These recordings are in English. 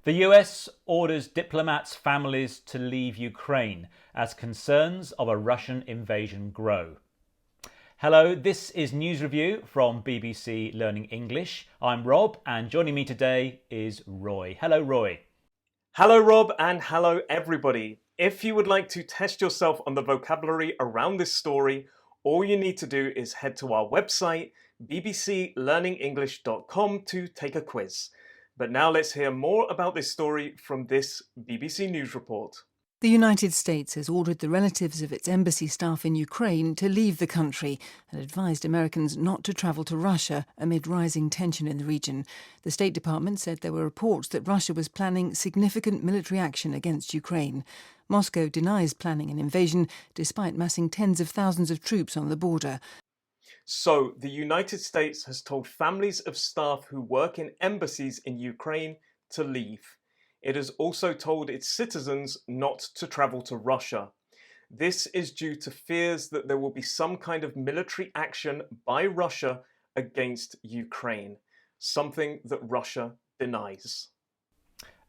The US orders diplomats' families to leave Ukraine as concerns of a Russian invasion grow. Hello, this is News Review from BBC Learning English. I'm Rob, and joining me today is Roy. Hello, Roy. Hello, Rob, and hello, everybody. If you would like to test yourself on the vocabulary around this story, all you need to do is head to our website, bbclearningenglish.com, to take a quiz. But now let's hear more about this story from this BBC News report. The United States has ordered the relatives of its embassy staff in Ukraine to leave the country and advised Americans not to travel to Russia amid rising tension in the region. The State Department said there were reports that Russia was planning significant military action against Ukraine. Moscow denies planning an invasion, despite massing tens of thousands of troops on the border. So, the United States has told families of staff who work in embassies in Ukraine to leave. It has also told its citizens not to travel to Russia. This is due to fears that there will be some kind of military action by Russia against Ukraine, something that Russia denies.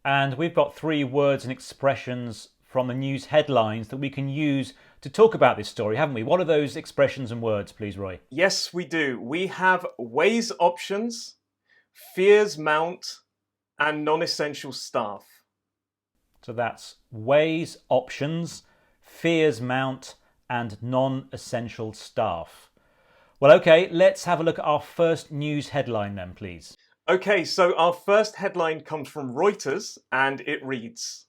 And we've got three words and expressions from the news headlines that we can use to talk about this story, haven't we? What are those expressions and words, please, Roy? Yes, we do. We have weighs options, fears mount, and non-essential staff. So that's weighs options, fears mount, and non-essential staff. Well, okay, let's have a look at our first news headline then, please. Okay, so our first headline comes from Reuters, and it reads,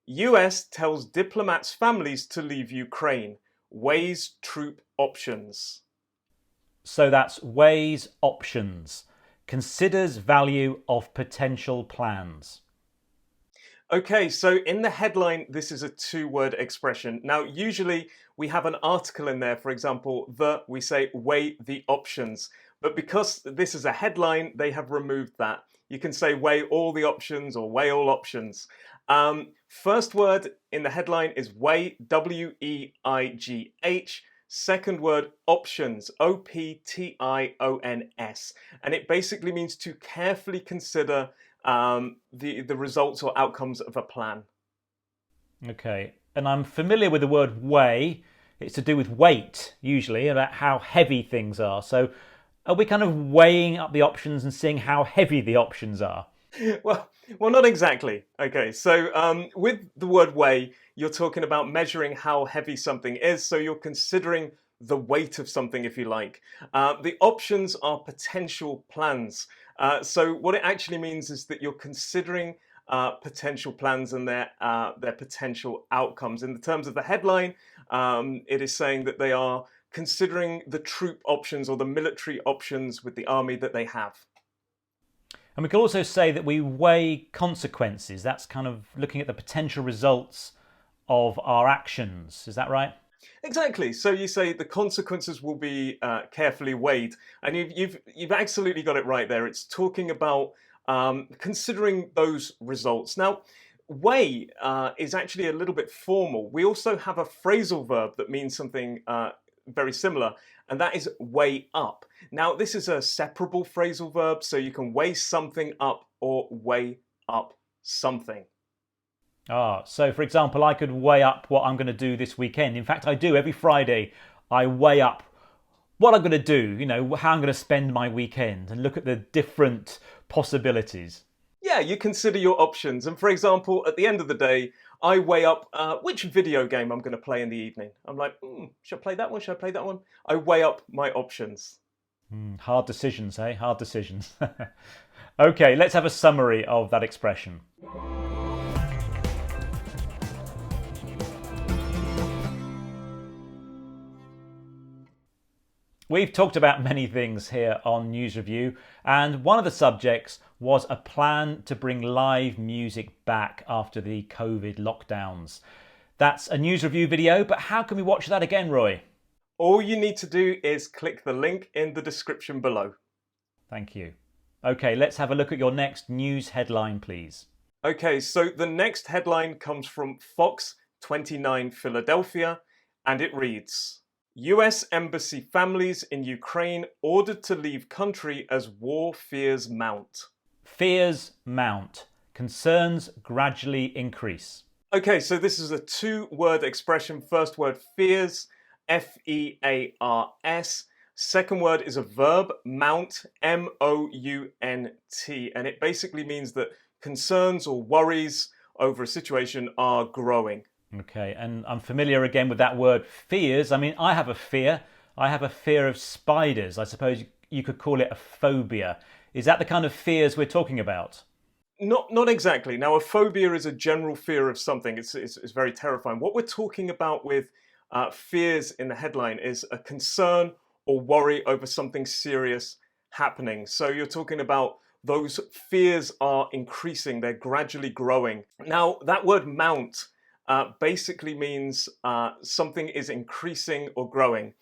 US tells diplomats' families to leave Ukraine, weighs troop options. So that's weighs options, considers value of potential plans. Okay, so in the headline, this is a two-word expression. Now, usually we have an article in there, for example, we say weigh the options. But because this is a headline, they have removed that. You can say weigh all the options or weigh all options. First word in the headline is weigh, W-E-I-G-H. Second word, options, O-P-T-I-O-N-S. And it basically means to carefully consider the results or outcomes of a plan. Okay, and I'm familiar with the word weigh. It's to do with weight, usually, about how heavy things are. So are we kind of weighing up the options and seeing how heavy the options are? Well, not exactly. Okay, so with the word weigh, you're talking about measuring how heavy something is. So you're considering the weight of something, if you like. The options are potential plans. So what it actually means is that you're considering potential plans and their potential outcomes. In the terms of the headline, it is saying that they are considering the troop options or the military options with the army that they have. And we can also say that we weigh consequences. That's kind of looking at the potential results of our actions. Is that right? Exactly. So you say the consequences will be carefully weighed, and you've absolutely got it right there. It's talking about considering those results. Now, weigh is actually a little bit formal. We also have a phrasal verb that means something very similar, and that is weigh up. Now, this is a separable phrasal verb, so you can weigh something up or weigh up something. So for example, I could weigh up what I'm going to do this weekend. In fact, I do every Friday. I weigh up what I'm going to do, how I'm going to spend my weekend and look at the different possibilities. Yeah, you consider your options. And for example, at the end of the day, I weigh up which video game I'm going to play in the evening. I'm like, should I play that one? Should I play that one? I weigh up my options. Hard decisions, eh? Hard decisions. Okay, let's have a summary of that expression. We've talked about many things here on News Review, and one of the subjects was a plan to bring live music back after the COVID lockdowns. That's a News Review video, but how can we watch that again, Roy? All you need to do is click the link in the description below. Thank you. Okay, let's have a look at your next news headline, please. Okay, so the next headline comes from Fox 29 Philadelphia, and it reads, US embassy families in Ukraine ordered to leave country as war fears mount. Fears mount. concerns gradually increase. Okay, so this is a two-word expression. First word, fears, F-E-A-R-S. Second word is a verb, mount, M-O-U-N-T. And it basically means that concerns or worries over a situation are growing. Okay, and I'm familiar again with that word fears. I mean, I have a fear. I have a fear of spiders. I suppose you could call it a phobia. Is that the kind of fears we're talking about? Not exactly. Now, a phobia is a general fear of something. It's very terrifying. What we're talking about with fears in the headline is a concern or worry over something serious happening. So you're talking about those fears are increasing. They're gradually growing. Now, that word mount basically means something is increasing or growing.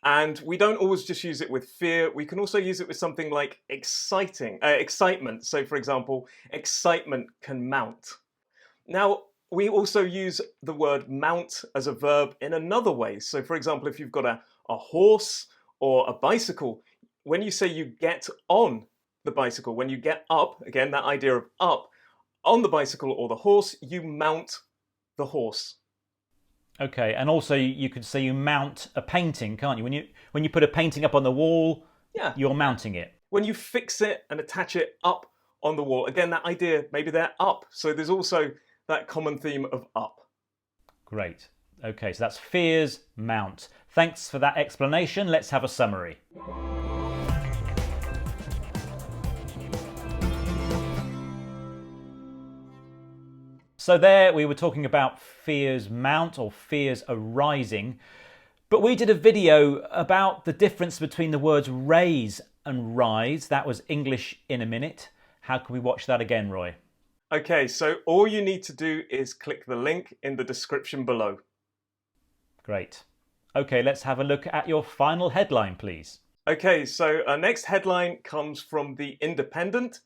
And we don't always just use it with fear. We can also use it with something like excitement. So, for example, excitement can mount. Now, we also use the word mount as a verb in another way. So, for example, if you've got a horse or a bicycle, when you say you get on the bicycle, when you get up, again, that idea of up, on the bicycle or the horse, you mount the horse. Okay, and also you could say you mount a painting, can't you? When you put a painting up on the wall, Yeah. you're mounting it. When you fix it and attach it up on the wall, again, that idea, maybe they're up. So there's also that common theme of up. Great. Okay, so that's fears, mount. Thanks for that explanation. Let's have a summary. So there we were talking about fears mount or fears arising, but we did a video about the difference between the words raise and rise. That was English in a minute. How can we watch that again, Roy? Okay, so all you need to do is click the link in the description below. Great. Okay, let's have a look at your final headline, please. Okay, so our next headline comes from The Independent,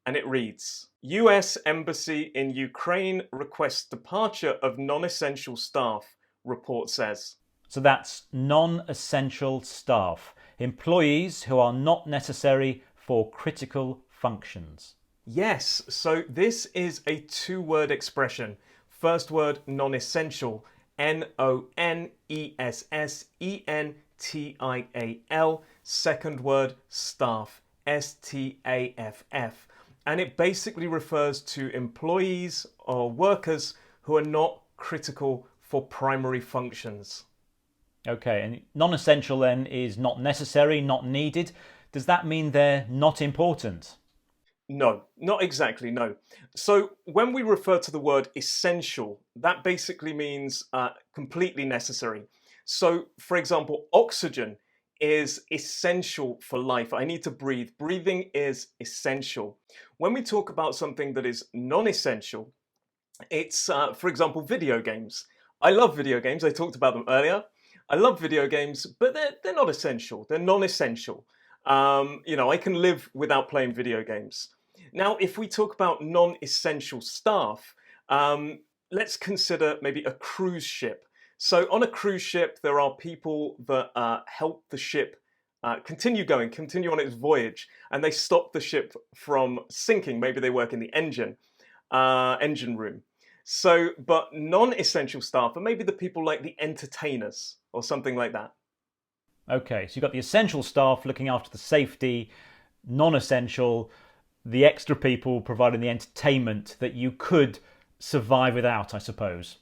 and it reads, US Embassy in Ukraine requests departure of non-essential staff, report says. So that's non-essential staff, employees who are not necessary for critical functions. Yes, so this is a two-word expression. First word, non-essential, Nonessential. Second word, staff, Staff. And it basically refers to employees or workers who are not critical for primary functions. Okay, and non-essential then is not necessary, not needed. Does that mean they're not important? No, not exactly, no. So when we refer to the word essential, that basically means completely necessary. So, for example, oxygen is essential for life. I need to breathe. Breathing is essential. When we talk about something that is non-essential, it's, for example, video games. I love video games. I talked about them earlier. I love video games, but they're not essential. They're non-essential. I can live without playing video games. Now, if we talk about non-essential staff, let's consider maybe a cruise ship. So on a cruise ship, there are people that help the ship continue on its voyage, and they stop the ship from sinking. Maybe they work in the engine room. So, but non-essential staff are maybe the people like the entertainers or something like that. Okay, so you've got the essential staff looking after the safety, non-essential, the extra people providing the entertainment that you could survive without, I suppose.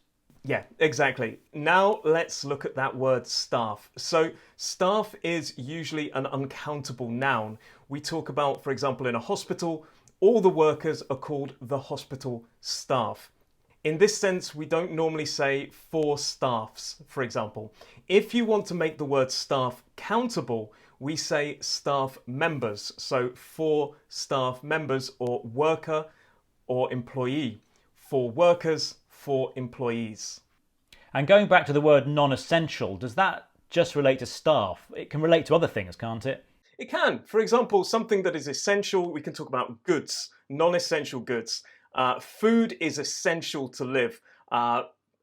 Yeah, exactly. Now let's look at that word staff. So staff is usually an uncountable noun. We talk about, for example, in a hospital, all the workers are called the hospital staff. In this sense, we don't normally say 4 staffs, for example. If you want to make the word staff countable, we say staff members. So 4 staff members, or worker or employee. 4 workers, 4 employees. And going back to the word non-essential, does that just relate to staff? It can relate to other things, can't it? It can. For example, something that is essential, we can talk about goods, non-essential goods. Food is essential to live.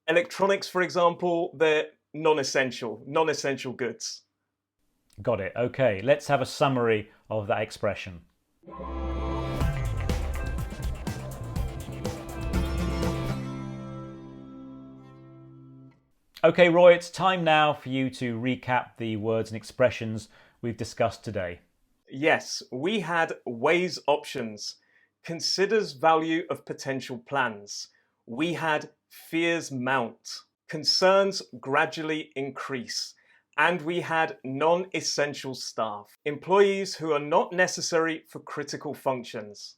Electronics, for example, they're non-essential goods. Got it. Okay, let's have a summary of that expression. Okay, Roy, it's time now for you to recap the words and expressions we've discussed today. Yes, we had weighs options, considers value of potential plans. We had fears mount, concerns gradually increase. And we had non-essential staff, employees who are not necessary for critical functions.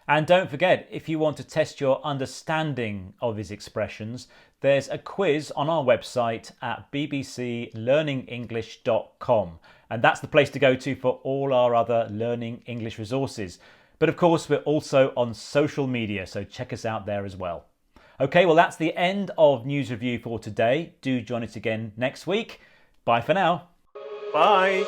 And don't forget, if you want to test your understanding of these expressions, there's a quiz on our website at bbclearningenglish.com. And that's the place to go to for all our other learning English resources. But of course, we're also on social media, so check us out there as well. Okay, well, that's the end of News Review for today. Do join us again next week. Bye for now. Bye.